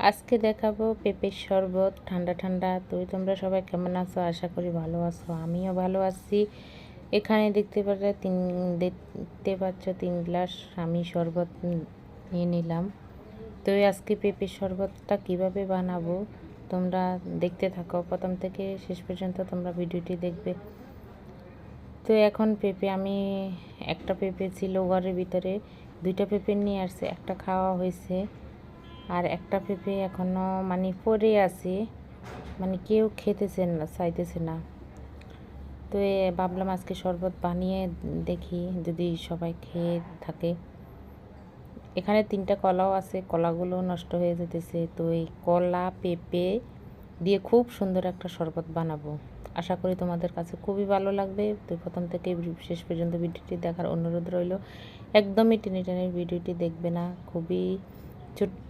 আজকে দেখাবো পেঁপের শরবত ঠান্ডা ঠান্ডা। তো তোমরা সবাই কেমন আছো? আশা করি ভালো আছো, আমিও ভালো আছি। এখানে দেখতে পাচ্ছ 3 গ্লাস আমি শরবত নিয়ে নিলাম। তো আজকে পেঁপের শরবতটা কিভাবে বানাবো তোমরা দেখতে থাকো, প্রথম থেকে শেষ পর্যন্ত তোমরা ভিডিওটি দেখবে। তো এখন পেঁপে আমি একটা পেঁপে ছিল ঘরের ভিতরে, 2টা পেঁপে নিয়ে আসছে, একটা খাওয়া হয়েছে আর একটা পেঁপে এখনও পড়ে আছে, কেউ খেতেছে না, চাইতেছে না। তো ভাবলাম আজকে শরবত বানিয়ে দেখি যদি সবাই খেয়ে থাকে। এখানে 3টা কলাও আছে, কলাগুলো নষ্ট হয়ে যেতেছে। তো এই কলা পেঁপে দিয়ে খুব সুন্দর একটা শরবত বানাবো। আশা করি তোমাদের কাছে খুবই ভালো লাগবে। তো প্রথম থেকে শেষ পর্যন্ত ভিডিওটি দেখার অনুরোধ রইল। একদমই টেনে টেনে ভিডিওটি দেখবে না, খুবই ছোট্ট